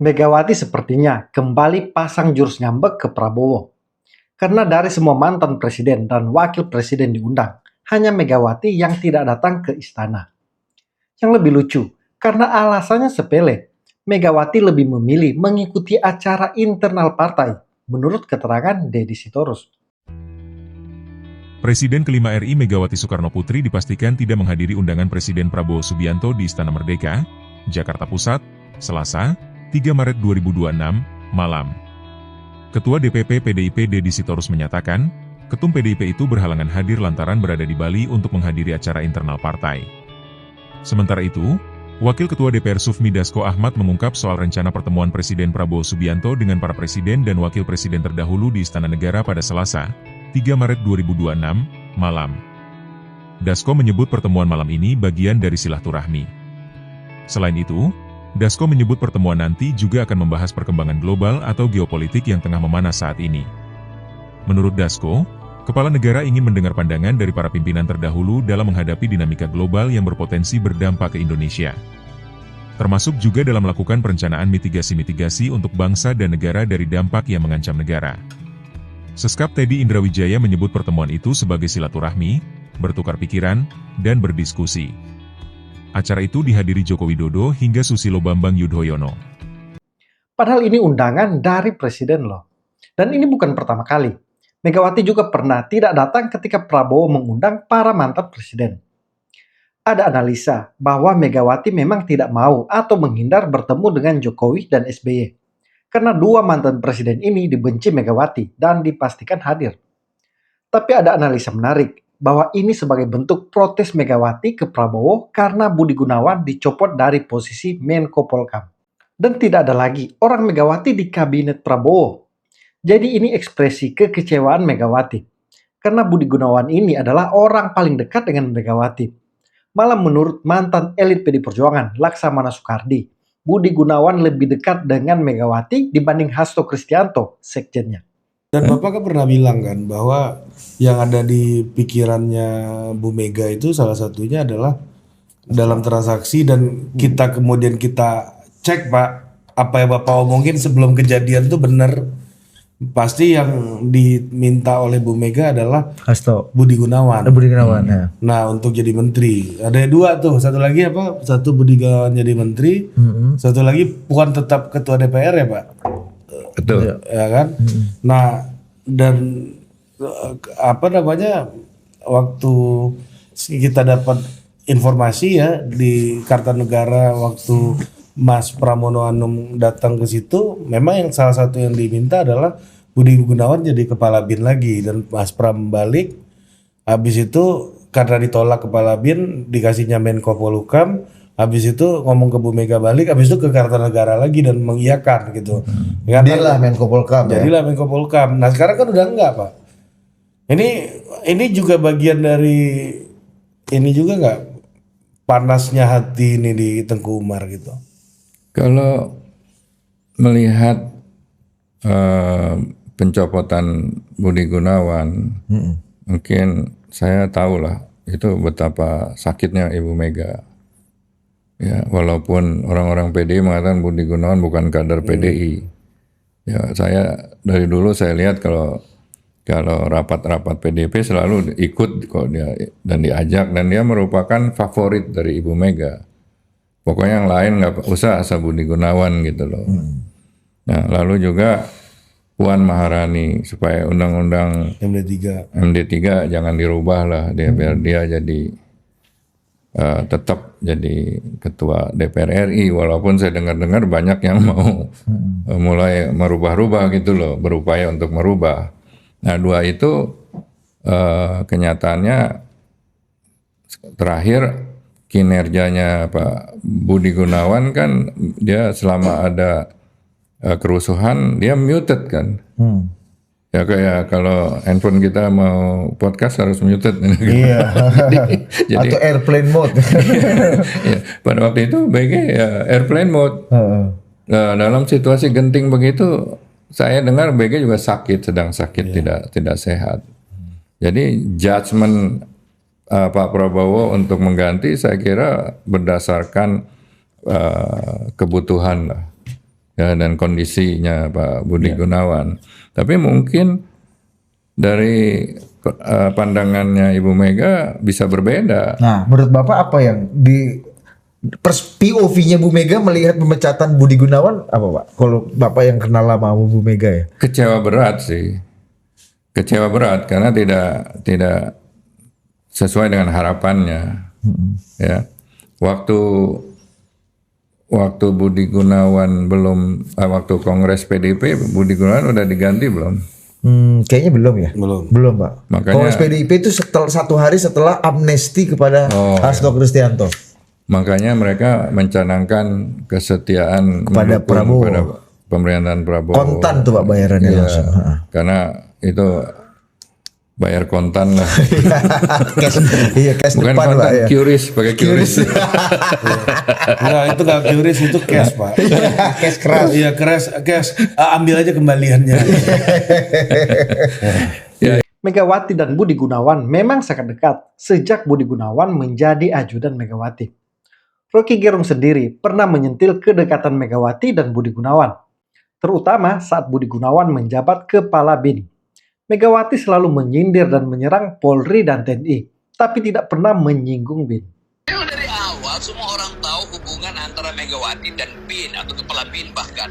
Megawati sepertinya kembali pasang jurus ngambek ke Prabowo. Karena dari semua mantan presiden dan wakil presiden diundang, hanya Megawati yang tidak datang ke istana. Yang lebih lucu, karena alasannya sepele, Megawati lebih memilih mengikuti acara internal partai, menurut keterangan Deddy Sitorus. Presiden kelima RI Megawati Soekarnoputri dipastikan tidak menghadiri undangan Presiden Prabowo Subianto di Istana Merdeka, Jakarta Pusat, Selasa, 3 Maret 2026, malam. Ketua DPP PDIP Deddy Sitorus menyatakan, Ketum PDIP itu berhalangan hadir lantaran berada di Bali untuk menghadiri acara internal partai. Sementara itu, Wakil Ketua DPR Sufmi Dasko Ahmad mengungkap soal rencana pertemuan Presiden Prabowo Subianto dengan para presiden dan wakil presiden terdahulu di Istana Negara pada Selasa, 3 Maret 2026, malam. Dasko menyebut pertemuan malam ini bagian dari silaturahmi. Selain itu, Dasko menyebut pertemuan nanti juga akan membahas perkembangan global atau geopolitik yang tengah memanas saat ini. Menurut Dasko, Kepala Negara ingin mendengar pandangan dari para pimpinan terdahulu dalam menghadapi dinamika global yang berpotensi berdampak ke Indonesia. Termasuk juga dalam melakukan perencanaan mitigasi-mitigasi untuk bangsa dan negara dari dampak yang mengancam negara. Seskap Teddy Indrawijaya menyebut pertemuan itu sebagai silaturahmi, bertukar pikiran, dan berdiskusi. Acara itu dihadiri Joko Widodo hingga Susilo Bambang Yudhoyono. Padahal ini undangan dari presiden loh. Dan ini bukan pertama kali. Megawati juga pernah tidak datang ketika Prabowo mengundang para mantan presiden. Ada analisa bahwa Megawati memang tidak mau atau menghindar bertemu dengan Jokowi dan SBY. Karena dua mantan presiden ini dibenci Megawati dan dipastikan hadir. Tapi ada analisa menarik bahwa ini sebagai bentuk protes Megawati ke Prabowo karena Budi Gunawan dicopot dari posisi Menko Polhukam. Dan tidak ada lagi orang Megawati di kabinet Prabowo. Jadi ini ekspresi kekecewaan Megawati. Karena Budi Gunawan ini adalah orang paling dekat dengan Megawati. Malah menurut mantan elit PD Perjuangan, Laksamana Soekardi, Budi Gunawan lebih dekat dengan Megawati dibanding Hasto Kristianto, sekjennya. Dan Bapak kan pernah bilang kan bahwa yang ada di pikirannya Bu Mega itu salah satunya adalah dalam transaksi, dan kita kemudian kita cek Pak, apa yang Bapak omongin sebelum kejadian itu benar. Pasti yang diminta oleh Bu Mega adalah Hasto Budi Gunawan. Budi Gunawan ya. Nah, untuk jadi menteri. Ada dua tuh, satu lagi apa? Satu Budi Gunawan jadi menteri, satu lagi bukan tetap ketua DPR ya Pak? Betul. Ya kan? Nah, dan apa namanya, waktu kita dapat informasi ya di Kartanegara waktu Mas Pramono Anung datang ke situ, memang yang salah satu yang diminta adalah Budi Gunawan jadi kepala BIN lagi, dan Mas Pram balik. Habis itu karena ditolak kepala BIN, dikasihnya Menko Polhukam. Habis itu ngomong ke Bu Mega balik, habis itu ke Kartanegara lagi dan mengiyakan gitu. Jadilah Menko Polhukam. Jadilah Menko Polhukam. Nah sekarang kan udah enggak Pak. Ini juga bagian dari ini juga enggak, panasnya hati ini di Tengku Umar gitu. Kalau melihat pencopotan Budi Gunawan, mungkin saya tahulah itu betapa sakitnya Ibu Mega. Ya, walaupun orang-orang PDI mengatakan Budi Gunawan bukan kader PDI. Ya, saya dari dulu saya lihat kalau rapat-rapat PDIP selalu ikut kok dia dan diajak, dan dia merupakan favorit dari Ibu Mega. Pokoknya yang lain nggak usah asal Budi Gunawan gitu loh. Nah, lalu juga Puan Maharani supaya undang-undang MD3 jangan dirubah lah, biar dia jadi tetap jadi ketua DPR RI, walaupun saya dengar-dengar banyak yang mau mulai merubah-rubah gitu loh, berupaya untuk merubah. Nah, dua itu kenyataannya terakhir kinerjanya Pak Budi Gunawan kan, dia selama ada kerusuhan dia muted kan. Ya kayak kalau handphone kita mau podcast harus muted. Iya. Jadi, atau airplane mode. Ya, pada waktu itu BG ya airplane mode. Nah, dalam situasi genting begitu, saya dengar BG juga sedang sakit, tidak sehat. Jadi judgement Pak Prabowo untuk mengganti saya kira berdasarkan kebutuhan lah. ya, dan kondisinya Pak Budi Gunawan. Tapi mungkin dari pandangannya Ibu Mega bisa berbeda. Nah, menurut Bapak apa yang di POV-nya Bu Mega melihat pemecatan Budi Gunawan apa Pak? Kalau Bapak yang kenal lama sama Bu Mega ya? Kecewa berat sih, kecewa berat karena tidak sesuai dengan harapannya. Ya, waktu Budi Gunawan waktu Kongres PDIP, Budi Gunawan udah diganti belum? Kayaknya belum ya. Belum Pak. Makanya- Kongres PDIP itu satu hari setelah amnesti kepada Hasto Kristianto. Makanya mereka mencanangkan kesetiaan Kepada mendukung Prabowo. pada pemerintahan Prabowo. Kontan tuh Pak bayarannya Iya, langsung. karena itu bayar kontan lah. Iya, cash Bukan depan Pak kontan, ya. QRIS, pakai QRIS. Enggak, itu nggak QRIS, itu cash Pak. Cash keras. Iya cash. Ambil aja kembaliannya. Megawati dan Budi Gunawan memang sangat dekat sejak Budi Gunawan menjadi ajudan Megawati. Rocky Gerung sendiri pernah menyentil kedekatan Megawati dan Budi Gunawan, terutama saat Budi Gunawan menjabat kepala BIN. Megawati selalu menyindir dan menyerang Polri dan TNI, tapi tidak pernah menyinggung BIN. Memang dari awal semua orang tahu hubungan antara Megawati dan BIN atau kepala BIN bahkan.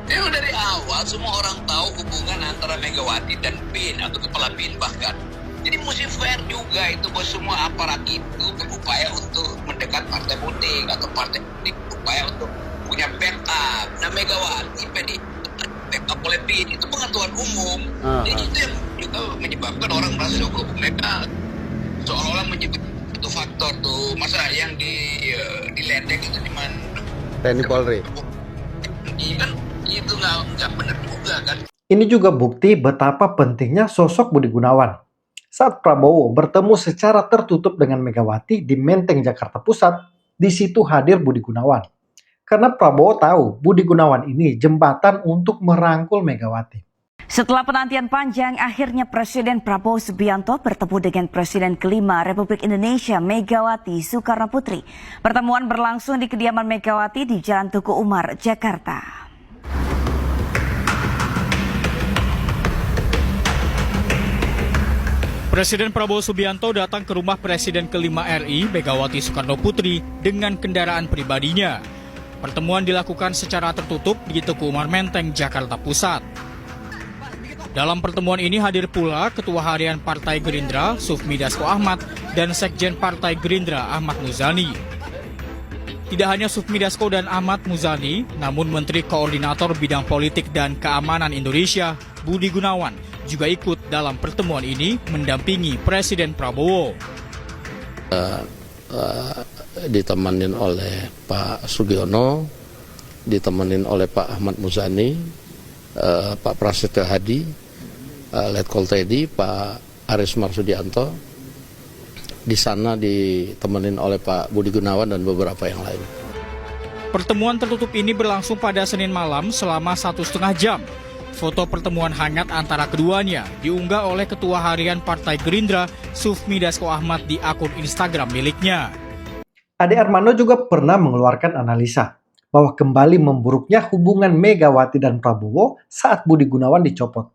Memang dari awal semua orang tahu hubungan antara Megawati dan BIN atau kepala BIN bahkan. Jadi mesti fair juga itu bahwa semua aparat itu berupaya untuk mendekat partai politik atau partai politik berupaya untuk punya backup. Nah Megawati backup oleh BIN itu pengetahuan umum. Jadi itu yang juga menyebabkan orang merasa bahwa mereka seolah-olah menyebut itu faktor tuh masa yang diledek itu di mana TNI Polri. Iya kan itu nggak benar juga kan. Ini juga bukti betapa pentingnya sosok Budi Gunawan. Saat Prabowo bertemu secara tertutup dengan Megawati di Menteng, Jakarta Pusat, di situ hadir Budi Gunawan. Karena Prabowo tahu Budi Gunawan ini jembatan untuk merangkul Megawati. Setelah penantian panjang, akhirnya Presiden Prabowo Subianto bertemu dengan Presiden kelima Republik Indonesia Megawati Soekarno Putri. Pertemuan berlangsung di kediaman Megawati di Jalan Tugu Umar, Jakarta. Presiden Prabowo Subianto datang ke rumah Presiden kelima RI Megawati Soekarno Putri dengan kendaraan pribadinya. Pertemuan dilakukan secara tertutup di Tugu Umar Menteng, Jakarta Pusat. Dalam pertemuan ini hadir pula Ketua Harian Partai Gerindra Sufmi Dasko Ahmad dan Sekjen Partai Gerindra Ahmad Muzani. Tidak hanya Sufmi Dasko dan Ahmad Muzani, namun Menteri Koordinator Bidang Politik dan Keamanan Indonesia Budi Gunawan juga ikut dalam pertemuan ini mendampingi Presiden Prabowo. Ditemenin oleh Pak Sugiono, ditemenin oleh Pak Ahmad Muzani, Pak Prasetyo Hadi, Letkol Teddy, Pak Aris Marsudianto. Di sana ditemenin oleh Pak Budi Gunawan dan beberapa yang lain. Pertemuan tertutup ini berlangsung pada Senin malam selama 1,5 jam. Foto pertemuan hangat antara keduanya diunggah oleh Ketua Harian Partai Gerindra Sufmi Dasko Ahmad di akun Instagram miliknya. Ade Armando juga pernah mengeluarkan analisa bahwa kembali memburuknya hubungan Megawati dan Prabowo saat Budi Gunawan dicopot.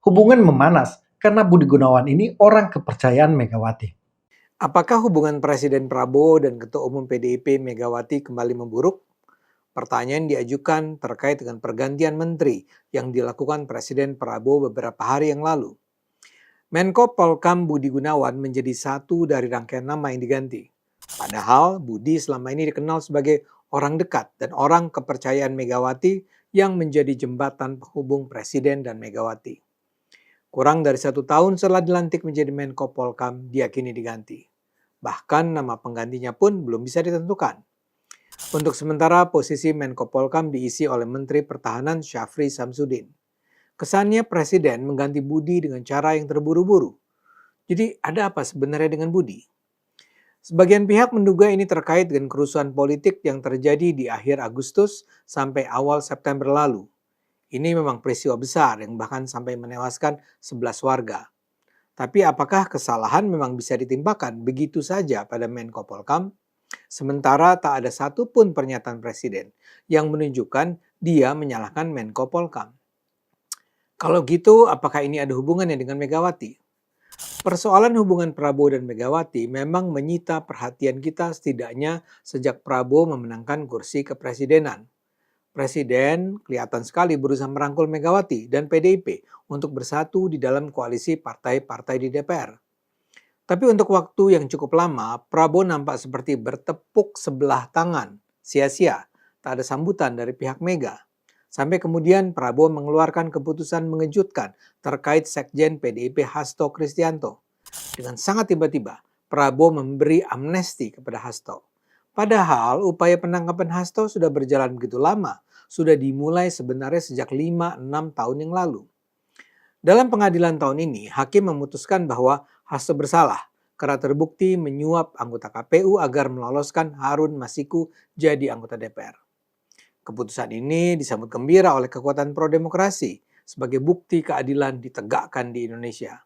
Hubungan memanas karena Budi Gunawan ini orang kepercayaan Megawati. Apakah hubungan Presiden Prabowo dan Ketua Umum PDIP Megawati kembali memburuk? Pertanyaan diajukan terkait dengan pergantian menteri yang dilakukan Presiden Prabowo beberapa hari yang lalu. Menko Polkam Budi Gunawan menjadi satu dari rangkaian nama yang diganti. Padahal Budi selama ini dikenal sebagai orang dekat dan orang kepercayaan Megawati yang menjadi jembatan penghubung Presiden dan Megawati. Kurang dari 1 tahun setelah dilantik menjadi Menko Polkam, diakini diganti. Bahkan nama penggantinya pun belum bisa ditentukan. Untuk sementara, posisi Menko Polhukam diisi oleh Menteri Pertahanan Syafri Samsudin. Kesannya Presiden mengganti Budi dengan cara yang terburu-buru. Jadi ada apa sebenarnya dengan Budi? Sebagian pihak menduga ini terkait dengan kerusuhan politik yang terjadi di akhir Agustus sampai awal September lalu. Ini memang peristiwa besar yang bahkan sampai menewaskan 11 warga. Tapi apakah kesalahan memang bisa ditimpakan begitu saja pada Menko Polhukam? Sementara tak ada satupun pernyataan Presiden yang menunjukkan dia menyalahkan Menko Polhukam. Kalau gitu, apakah ini ada hubungannya dengan Megawati? Persoalan hubungan Prabowo dan Megawati memang menyita perhatian kita setidaknya sejak Prabowo memenangkan kursi kepresidenan. Presiden kelihatan sekali berusaha merangkul Megawati dan PDIP untuk bersatu di dalam koalisi partai-partai di DPR. Tapi untuk waktu yang cukup lama, Prabowo nampak seperti bertepuk sebelah tangan, sia-sia, tak ada sambutan dari pihak Mega. Sampai kemudian Prabowo mengeluarkan keputusan mengejutkan terkait Sekjen PDIP Hasto Kristianto. Dengan sangat tiba-tiba, Prabowo memberi amnesti kepada Hasto. Padahal upaya penangkapan Hasto sudah berjalan begitu lama, sudah dimulai sebenarnya sejak 5-6 tahun yang lalu. Dalam pengadilan tahun ini, hakim memutuskan bahwa Hasto bersalah karena terbukti menyuap anggota KPU agar meloloskan Harun Masiku jadi anggota DPR. Keputusan ini disambut gembira oleh kekuatan pro-demokrasi sebagai bukti keadilan ditegakkan di Indonesia.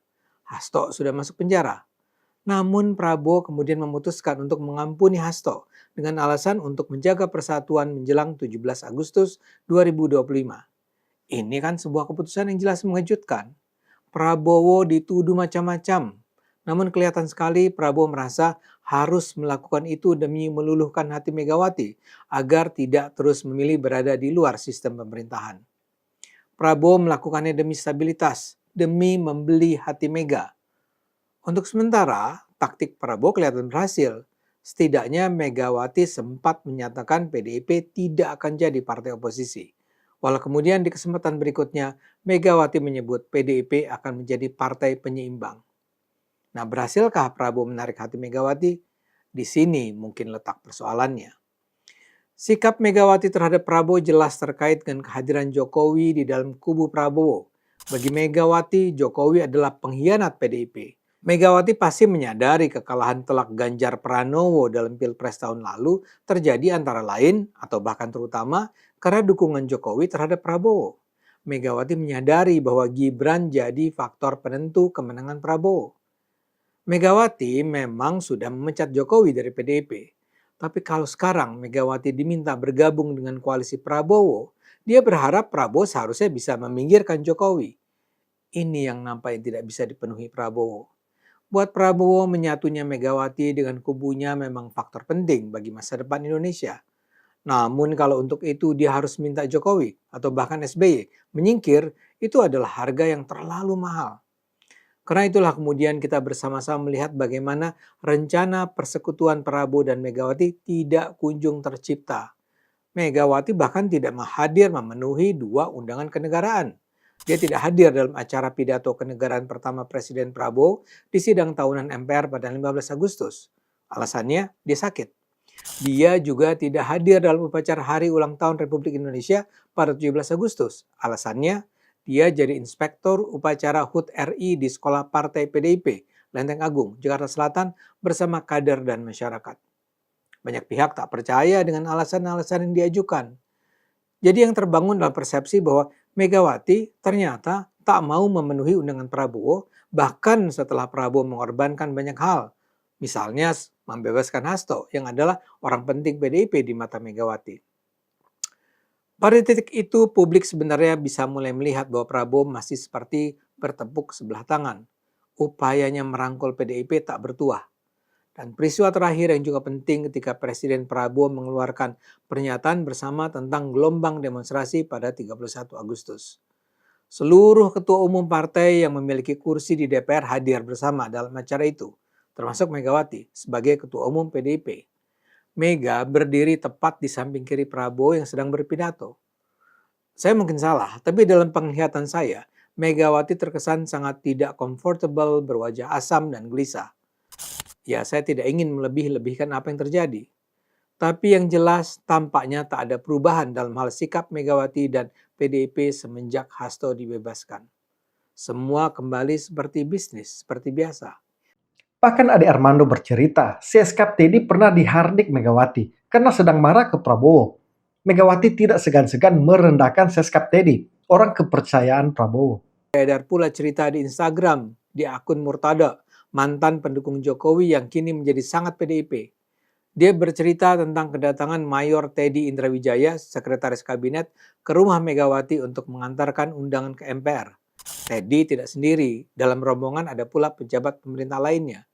Hasto sudah masuk penjara. Namun Prabowo kemudian memutuskan untuk mengampuni Hasto dengan alasan untuk menjaga persatuan menjelang 17 Agustus 2025. Ini kan sebuah keputusan yang jelas mengejutkan. Prabowo dituduh macam-macam. Namun kelihatan sekali Prabowo merasa harus melakukan itu demi meluluhkan hati Megawati agar tidak terus memilih berada di luar sistem pemerintahan. Prabowo melakukannya demi stabilitas, demi membeli hati Mega. Untuk sementara, taktik Prabowo kelihatan berhasil. Setidaknya Megawati sempat menyatakan PDIP tidak akan jadi partai oposisi. Walau kemudian di kesempatan berikutnya, Megawati menyebut PDIP akan menjadi partai penyeimbang. Nah, berhasilkah Prabowo menarik hati Megawati? Di sini mungkin letak persoalannya. Sikap Megawati terhadap Prabowo jelas terkait dengan kehadiran Jokowi di dalam kubu Prabowo. Bagi Megawati, Jokowi adalah pengkhianat PDIP. Megawati pasti menyadari kekalahan telak Ganjar Pranowo dalam Pilpres tahun lalu terjadi antara lain atau bahkan terutama karena dukungan Jokowi terhadap Prabowo. Megawati menyadari bahwa Gibran jadi faktor penentu kemenangan Prabowo. Megawati memang sudah memecat Jokowi dari PDIP. Tapi kalau sekarang Megawati diminta bergabung dengan koalisi Prabowo, dia berharap Prabowo seharusnya bisa meminggirkan Jokowi. Ini yang nampaknya tidak bisa dipenuhi Prabowo. Buat Prabowo, menyatunya Megawati dengan kubunya memang faktor penting bagi masa depan Indonesia. Namun kalau untuk itu dia harus minta Jokowi atau bahkan SBY menyingkir, itu adalah harga yang terlalu mahal. Karena itulah kemudian kita bersama-sama melihat bagaimana rencana persekutuan Prabowo dan Megawati tidak kunjung tercipta. Megawati bahkan tidak hadir memenuhi 2 undangan kenegaraan. Dia tidak hadir dalam acara pidato kenegaraan pertama Presiden Prabowo di sidang tahunan MPR pada 15 Agustus. Alasannya, dia sakit. Dia juga tidak hadir dalam upacara hari ulang tahun Republik Indonesia pada 17 Agustus. Alasannya, dia jadi inspektur upacara HUT RI di Sekolah Partai PDIP, Lenteng Agung, Jakarta Selatan bersama kader dan masyarakat. Banyak pihak tak percaya dengan alasan-alasan yang diajukan. Jadi yang terbangun dalam persepsi bahwa Megawati ternyata tak mau memenuhi undangan Prabowo, bahkan setelah Prabowo mengorbankan banyak hal. Misalnya membebaskan Hasto yang adalah orang penting PDIP di mata Megawati. Pada titik itu, publik sebenarnya bisa mulai melihat bahwa Prabowo masih seperti bertepuk sebelah tangan. Upayanya merangkul PDIP tak bertuah. Dan peristiwa terakhir yang juga penting ketika Presiden Prabowo mengeluarkan pernyataan bersama tentang gelombang demonstrasi pada 31 Agustus. Seluruh ketua umum partai yang memiliki kursi di DPR hadir bersama dalam acara itu, termasuk Megawati sebagai ketua umum PDIP. Mega berdiri tepat di samping kiri Prabowo yang sedang berpidato. Saya mungkin salah, tapi dalam penglihatan saya, Megawati terkesan sangat tidak comfortable, berwajah asam dan gelisah. Ya, saya tidak ingin melebih-lebihkan apa yang terjadi. Tapi yang jelas tampaknya tak ada perubahan dalam hal sikap Megawati dan PDIP semenjak Hasto dibebaskan. Semua kembali seperti bisnis, seperti biasa. Bahkan Ade Armando bercerita, Seskap Teddy pernah dihardik Megawati karena sedang marah ke Prabowo. Megawati tidak segan-segan merendahkan Seskap Teddy, orang kepercayaan Prabowo. Beredar pula cerita di Instagram di akun Murtada, mantan pendukung Jokowi yang kini menjadi sangat PDIP. Dia bercerita tentang kedatangan Mayor Teddy Indrawijaya, Sekretaris Kabinet, ke rumah Megawati untuk mengantarkan undangan ke MPR. Teddy tidak sendiri, dalam rombongan ada pula pejabat pemerintah lainnya.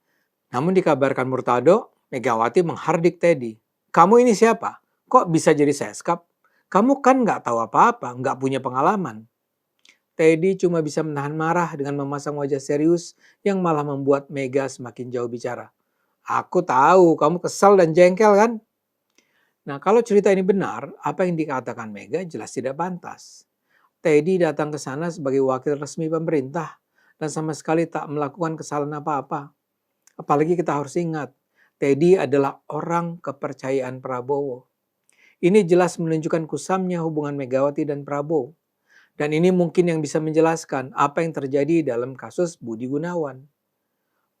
Namun dikabarkan Murtado, Megawati menghardik Teddy. Kamu ini siapa? Kok bisa jadi Seskap? Kamu kan nggak tahu apa-apa, nggak punya pengalaman. Teddy cuma bisa menahan marah dengan memasang wajah serius yang malah membuat Mega semakin jauh bicara. Aku tahu kamu kesal dan jengkel kan? Nah, kalau cerita ini benar, apa yang dikatakan Mega jelas tidak pantas. Teddy datang ke sana sebagai wakil resmi pemerintah dan sama sekali tak melakukan kesalahan apa-apa. Apalagi kita harus ingat, Teddy adalah orang kepercayaan Prabowo. Ini jelas menunjukkan kusamnya hubungan Megawati dan Prabowo. Dan ini mungkin yang bisa menjelaskan apa yang terjadi dalam kasus Budi Gunawan.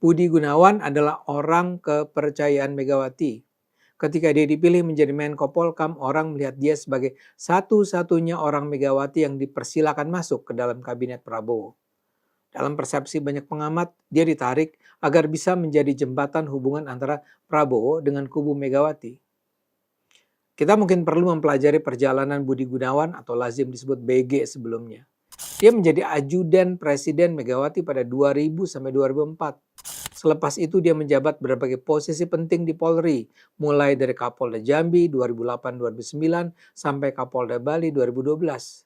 Budi Gunawan adalah orang kepercayaan Megawati. Ketika dia dipilih menjadi Menko Polkam, orang melihat dia sebagai satu-satunya orang Megawati yang dipersilakan masuk ke dalam kabinet Prabowo. Dalam persepsi banyak pengamat, dia ditarik agar bisa menjadi jembatan hubungan antara Prabowo dengan kubu Megawati. Kita mungkin perlu mempelajari perjalanan Budi Gunawan atau lazim disebut BG sebelumnya. Dia menjadi ajudan Presiden Megawati pada 2000 sampai 2004. Selepas itu dia menjabat berbagai posisi penting di Polri, mulai dari Kapolda Jambi 2008-2009 sampai Kapolda Bali 2012.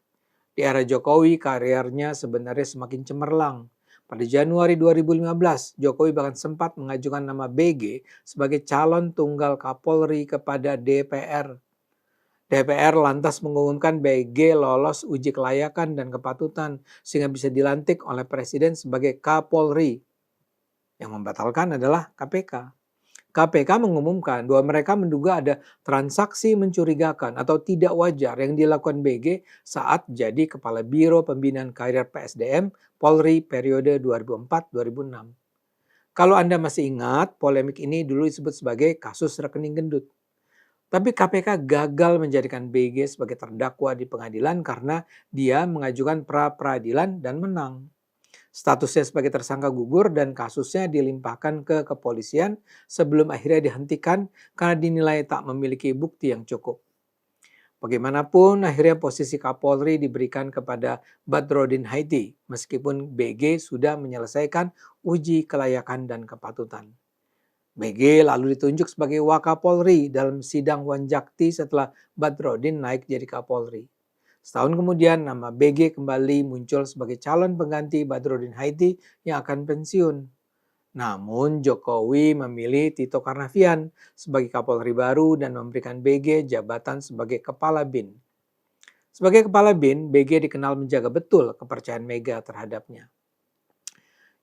Di era Jokowi, karirnya sebenarnya semakin cemerlang. Pada Januari 2015, Jokowi bahkan sempat mengajukan nama BG sebagai calon tunggal Kapolri kepada DPR. DPR lantas mengumumkan BG lolos uji kelayakan dan kepatutan sehingga bisa dilantik oleh Presiden sebagai Kapolri. Yang membatalkan adalah KPK. KPK mengumumkan bahwa mereka menduga ada transaksi mencurigakan atau tidak wajar yang dilakukan BG saat jadi Kepala Biro Pembinaan Karir PSDM Polri periode 2004-2006. Kalau Anda masih ingat, polemik ini dulu disebut sebagai kasus rekening gendut. Tapi KPK gagal menjadikan BG sebagai terdakwa di pengadilan karena dia mengajukan pra-peradilan dan menang. Statusnya sebagai tersangka gugur dan kasusnya dilimpahkan ke kepolisian sebelum akhirnya dihentikan karena dinilai tak memiliki bukti yang cukup. Bagaimanapun akhirnya posisi Kapolri diberikan kepada Badrodin Haiti meskipun BG sudah menyelesaikan uji kelayakan dan kepatutan. BG lalu ditunjuk sebagai Wakapolri dalam sidang Wanjakti setelah Badrodin naik jadi Kapolri. Setahun kemudian nama BG kembali muncul sebagai calon pengganti Badrodin Haiti yang akan pensiun. Namun Jokowi memilih Tito Karnavian sebagai Kapolri baru dan memberikan BG jabatan sebagai Kepala BIN. Sebagai Kepala BIN, BG dikenal menjaga betul kepercayaan Mega terhadapnya.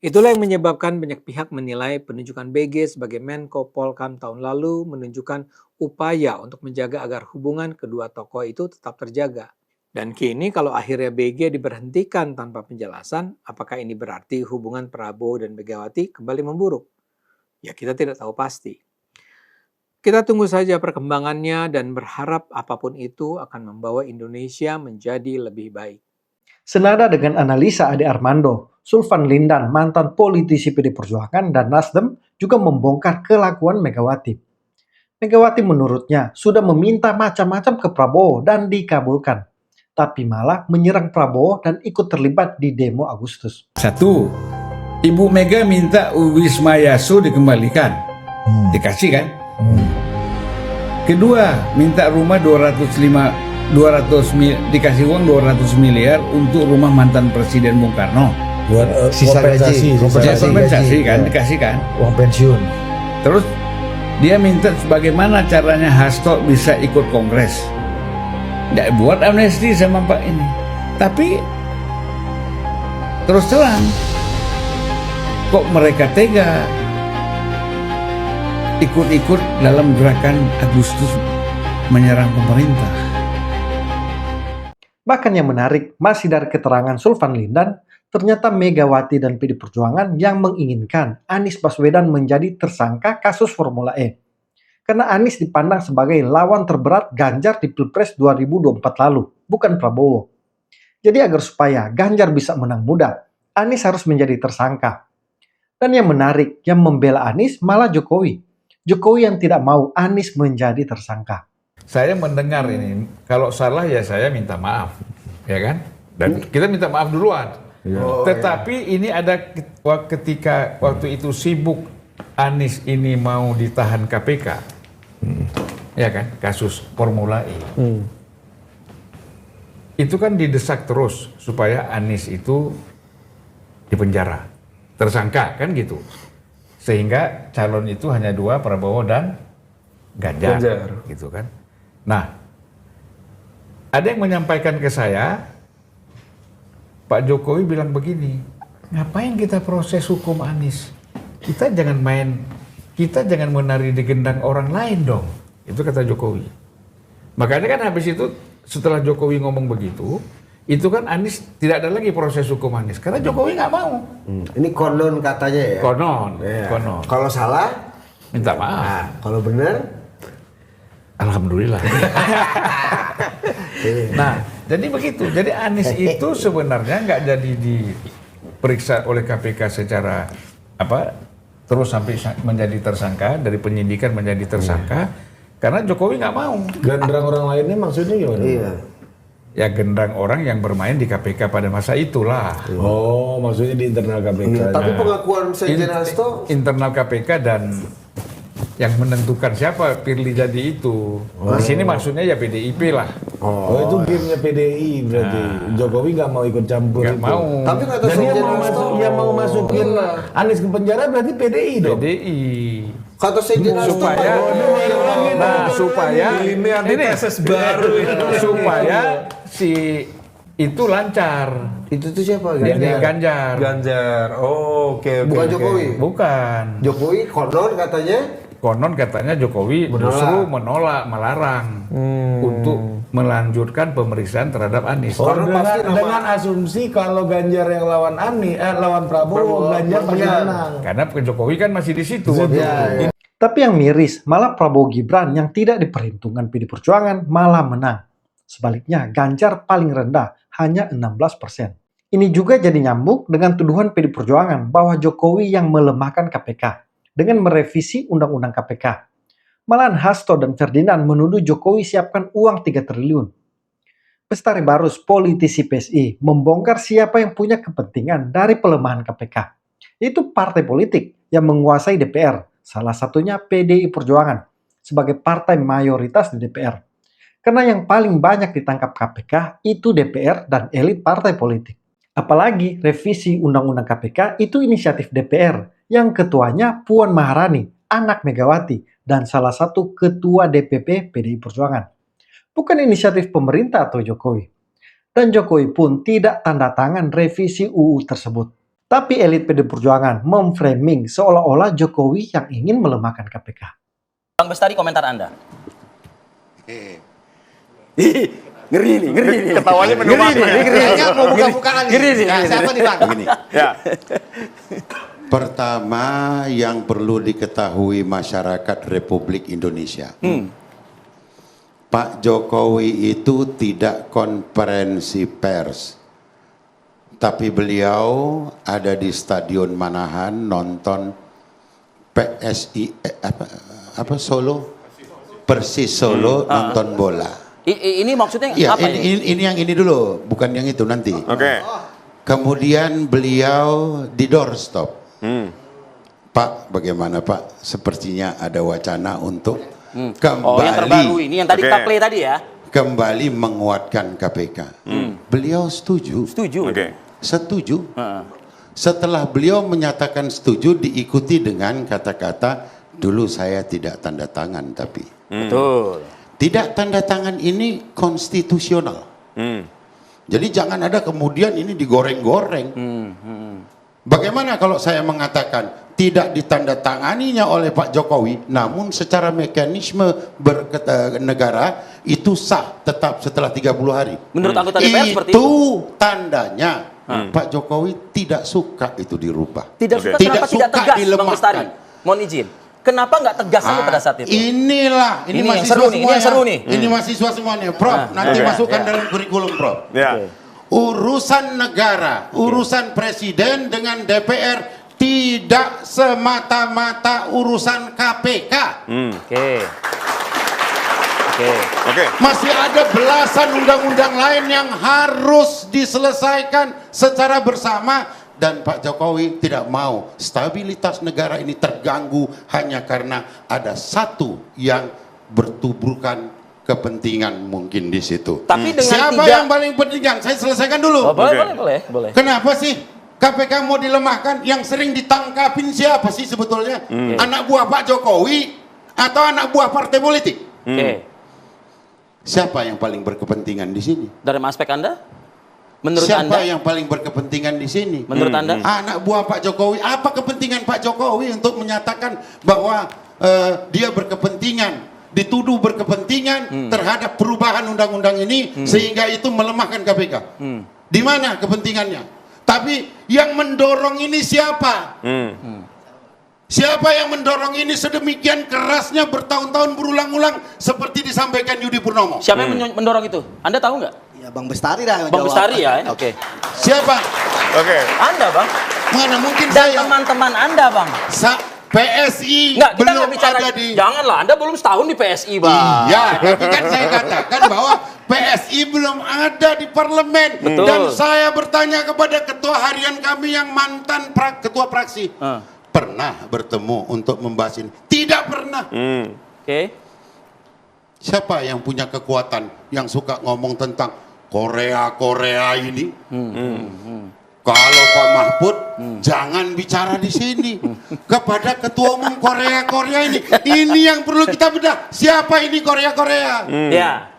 Itulah yang menyebabkan banyak pihak menilai penunjukan BG sebagai Menko Polkam tahun lalu menunjukkan upaya untuk menjaga agar hubungan kedua tokoh itu tetap terjaga. Dan kini kalau akhirnya BG diberhentikan tanpa penjelasan, apakah ini berarti hubungan Prabowo dan Megawati kembali memburuk? Ya kita tidak tahu pasti. Kita tunggu saja perkembangannya dan berharap apapun itu akan membawa Indonesia menjadi lebih baik. Senada dengan analisa Ade Armando, Sulvan Lindan, mantan politisi PD Perjuangan dan Nasdem juga membongkar kelakuan Megawati. Megawati menurutnya sudah meminta macam-macam ke Prabowo dan dikabulkan. Tapi malah menyerang Prabowo dan ikut terlibat di demo Agustus. Satu, Ibu Mega minta Wisma Yasu dikembalikan. Dikasih kan? Kedua, minta rumah dikasih uang 200 miliar untuk rumah mantan Presiden Bung Karno. Buat sisa gaji, kompensasi kan, dikasih kan? Uang pensiun. Terus dia minta bagaimana caranya Hasto bisa ikut kongres. Nggak buat amnesti sama Pak ini. Tapi terus terang, kok mereka tega? ikut-ikut dalam gerakan Agustus menyerang pemerintah. Bahkan yang menarik, masih dari keterangan Sulvan Lindan, ternyata Megawati dan PD Perjuangan yang menginginkan Anies Baswedan menjadi tersangka kasus Formula E. Karena Anies dipandang sebagai lawan terberat Ganjar di Pilpres 2024 lalu, bukan Prabowo. Jadi agar supaya Ganjar bisa menang mudah, Anies harus menjadi tersangka. Dan yang menarik, yang membela Anies malah Jokowi. Jokowi yang tidak mau Anies menjadi tersangka. Saya mendengar ini, kalau salah ya saya minta maaf, ya kan? Dan kita minta maaf duluan. Tetapi ini ada ketika waktu itu sibuk Anies ini mau ditahan KPK, ya kan? Kasus Formula E. Itu kan didesak terus supaya Anies itu dipenjara, tersangka kan gitu. Sehingga calon itu hanya dua, Prabowo dan Ganjar. Gitu kan. Nah, ada yang menyampaikan ke saya, Pak Jokowi bilang begini, ngapain kita proses hukum Anies? Kita jangan menari di gendang orang lain dong. Itu kata Jokowi. Makanya kan habis itu setelah Jokowi ngomong begitu, itu kan Anies tidak ada lagi proses hukum Anies karena Jokowi nggak mau. Ini konon katanya ya. Konon. Kalau salah minta maaf. Nah, kalau benar alhamdulillah. Nah, jadi begitu. Jadi Anies itu sebenarnya nggak jadi diperiksa oleh KPK secara terus sampai menjadi tersangka, dari penyidikan menjadi tersangka, karena Jokowi nggak mau. Genderang orang lainnya maksudnya gimana? Iya. Ya genderang orang yang bermain di KPK pada masa itulah. Oh, maksudnya di internal KPK. Tapi pengakuan Sekjen Hasto internal KPK dan yang menentukan siapa Firly jadi itu. Di sini maksudnya ya PDIP lah. Oh, itu gamenya PDI berarti. Jokowi nggak mau ikut campur Nggak itu. mau. Tapi kata Dan Sekjen Hasto yang mau masukin Anies ke penjara berarti PDI dong. PDI. kata Sekjen Hasto supaya ini tesis baru supaya si itu lancar. Itu tuh siapa? Ganjar. Oh, oke. Bukan Jokowi. Bukan. Jokowi konon katanya Jokowi justru menolak, melarang untuk melanjutkan pemeriksaan terhadap Anies. Oh, dengan asumsi kalau Ganjar yang lawan lawan Prabowo, Ganjar pasti menang. Karena Jokowi kan masih di situ. Tapi yang miris, malah Prabowo Gibran yang tidak diperhitungkan PD Perjuangan malah menang. Sebaliknya, Ganjar paling rendah, hanya 16%. Ini juga jadi nyambung dengan tuduhan PD Perjuangan bahwa Jokowi yang melemahkan KPK dengan merevisi Undang-Undang KPK. Malahan Hasto dan Ferdinand menuduh Jokowi siapkan uang 3 triliun. Bestari Barus, politisi PSI, membongkar siapa yang punya kepentingan dari pelemahan KPK. Itu partai politik yang menguasai DPR, salah satunya PDI Perjuangan, sebagai partai mayoritas di DPR. Karena yang paling banyak ditangkap KPK itu DPR dan elit partai politik. Apalagi revisi Undang-Undang KPK itu inisiatif DPR yang ketuanya Puan Maharani, anak Megawati, dan salah satu ketua DPP PDI Perjuangan. Bukan inisiatif pemerintah atau Jokowi. Dan Jokowi pun tidak tanda tangan revisi UU tersebut. Tapi elit PDI Perjuangan memframing seolah-olah Jokowi yang ingin melemahkan KPK. Bang Bestari, komentar Anda. Ngeri nih. Ketawanya menumbuh. Kayaknya mau buka-bukaan nih. Ngeri nih. Siapa nih Bang? Begini. Ya. Pertama yang perlu diketahui masyarakat Republik Indonesia. Pak Jokowi itu tidak konferensi pers. Tapi beliau ada di Stadion Manahan nonton PSI Solo. Persis Solo nonton bola. Ini maksudnya ya, apa ini yang ini dulu, bukan yang itu nanti. Oke. Kemudian beliau di doorstop. Pak, bagaimana Pak? Sepertinya ada wacana untuk kembali. yang terbaru ini, yang tadi kita play tadi ya. Kembali menguatkan KPK. Beliau setuju. Setuju. Setelah beliau menyatakan setuju, diikuti dengan kata-kata, dulu saya tidak tanda tangan tapi. Betul. Tidak tanda tangan ini konstitusional. Jadi jangan ada kemudian ini digoreng-goreng. Bagaimana kalau saya mengatakan tidak ditandatanganinya oleh Pak Jokowi, namun secara mekanisme negara itu sah tetap setelah 30 hari. Menurut anggota DPR seperti itu? Itu tandanya Pak Jokowi tidak suka itu dirubah. Tidak suka, kenapa tidak tegas, Bang Bestari? Mohon izin. Kenapa nggak tegas saja pada saat itu? Ini yang seru nih, ini yang seru nih. Ini mahasiswa semuanya, Prof. Nanti masukkan dalam kurikulum, Prof. Urusan negara, urusan presiden dengan DPR tidak semata-mata urusan KPK. Masih ada belasan undang-undang lain yang harus diselesaikan secara bersama. Dan Pak Jokowi tidak mau stabilitas negara ini terganggu hanya karena ada satu yang bertuburkan kepentingan mungkin di situ. Tapi dengan siapa yang paling penting? Saya selesaikan dulu. Boleh. Kenapa sih KPK mau dilemahkan? Yang sering ditangkapin siapa sih sebetulnya? Anak buah Pak Jokowi atau anak buah partai politik? Siapa yang paling berkepentingan di sini? Dari aspek Anda? Menurut siapa Anda? yang paling berkepentingan di sini? Menurut Anda? Anak buah Pak Jokowi. Apa kepentingan Pak Jokowi untuk menyatakan bahwa dia berkepentingan, dituduh berkepentingan terhadap perubahan undang-undang ini sehingga itu melemahkan KPK? Di mana kepentingannya? Tapi yang mendorong ini siapa? Siapa yang mendorong ini sedemikian kerasnya bertahun-tahun berulang-ulang seperti disampaikan Yudi Purnomo? Siapa yang mendorong itu? Anda tahu nggak? Ya Bang Bestari dah. Bang Bestari ya? Oke. Siapa? Anda, Bang. Mana mungkin Dan saya? teman-teman Anda, Bang. PSI Nggak, kita belum nggak bicara ada di... Janganlah, Anda belum setahun di PSI, Bang. Iya, tapi kan saya katakan bahwa PSI belum ada di parlemen. Betul. Dan saya bertanya kepada ketua harian kami yang mantan ketua fraksi. Pernah bertemu untuk membahas ini? Tidak pernah. Siapa yang punya kekuatan yang suka ngomong tentang Korea ini? Kalau Pak Mahfud jangan bicara di sini kepada ketua umum Korea ini. Ini yang perlu kita bedah. Siapa ini Korea? Ya.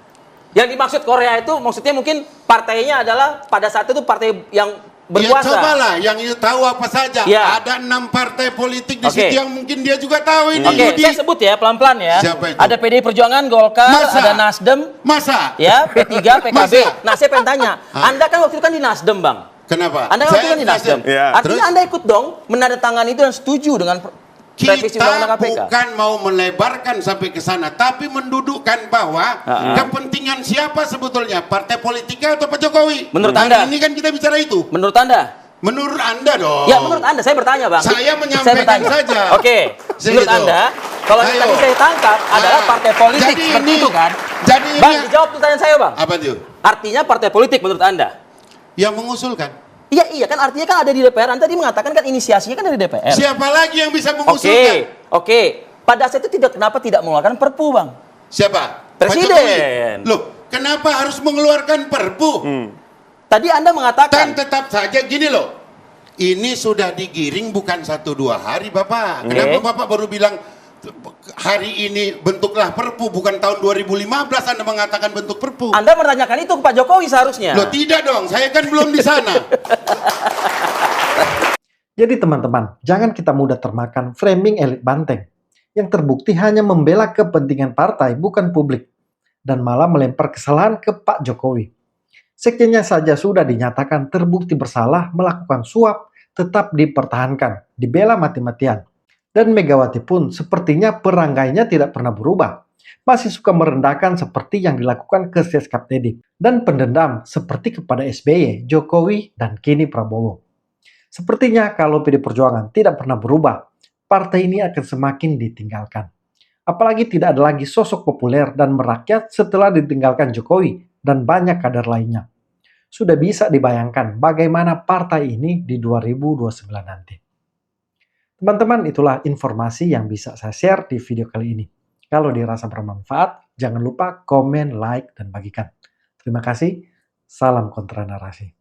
Yang dimaksud Korea itu maksudnya mungkin partainya adalah pada saat itu partai yang berkuasa. Ya cobalah yang tahu apa saja. Ya. Ada 6 partai politik di situ yang mungkin dia juga tahu ini. Saya sebut ya pelan-pelan ya. Siapa itu? Ada PDI Perjuangan, Golkar, ada Nasdem. Ya, P3, PKB. Nah, saya pengen tanya. Anda kan waktu itu kan di Nasdem, Bang. Kenapa? Anda kan waktu itu kan di Nasdem. Artinya Anda ikut dong menandatangani itu dan setuju dengan revisi undang-undang KPK. Kita bukan mau melebarkan sampai ke sana, tapi mendudukkan bahwa kepentingan siapa sebetulnya, partai politiknya atau Pak Jokowi? Menurut Anda? Ini kan kita bicara itu. Menurut Anda? Menurut Anda dong. Ya menurut Anda, saya bertanya Bang. Saya menyampaikan saja. Oke. Menurut Anda, kalau yang tadi saya tangkap adalah partai politik jadi seperti ini, itu kan? Jadi Bang, dijawab pertanyaan saya Bang. Apa itu? Artinya partai politik menurut Anda? Yang mengusulkan. Iya kan artinya kan ada di DPR. Anda tadi mengatakan kan inisiasinya kan dari DPR. Siapa lagi yang bisa mengusulkan? Oke. Pada saat itu kenapa tidak mengeluarkan Perpu, Bang? Siapa? Presiden. Loh, kenapa harus mengeluarkan Perpu? Tadi Anda mengatakan. Dan tetap saja gini loh. Ini sudah digiring bukan 1-2 hari, Bapak. Kenapa Bapak baru bilang hari ini bentuklah Perpu, bukan tahun 2015 Anda mengatakan bentuk Perpu? Anda menanyakan itu ke Pak Jokowi seharusnya. Loh tidak dong, saya kan belum di sana. Jadi teman-teman, jangan kita mudah termakan framing elit banteng yang terbukti hanya membela kepentingan partai bukan publik dan malah melempar kesalahan ke Pak Jokowi. Sekjennya saja sudah dinyatakan terbukti bersalah melakukan suap tetap dipertahankan, dibela mati-matian. Dan Megawati pun sepertinya peranggainya tidak pernah berubah. Masih suka merendahkan seperti yang dilakukan ke Seskap Teddy. Dan pendendam seperti kepada SBY, Jokowi, dan kini Prabowo. Sepertinya kalau PD Perjuangan tidak pernah berubah, partai ini akan semakin ditinggalkan. Apalagi tidak ada lagi sosok populer dan merakyat setelah ditinggalkan Jokowi dan banyak kader lainnya. Sudah bisa dibayangkan bagaimana partai ini di 2029 nanti. Teman-teman, itulah informasi yang bisa saya share di video kali ini. Kalau dirasa bermanfaat, jangan lupa komen, like, dan bagikan. Terima kasih. Salam kontra narasi.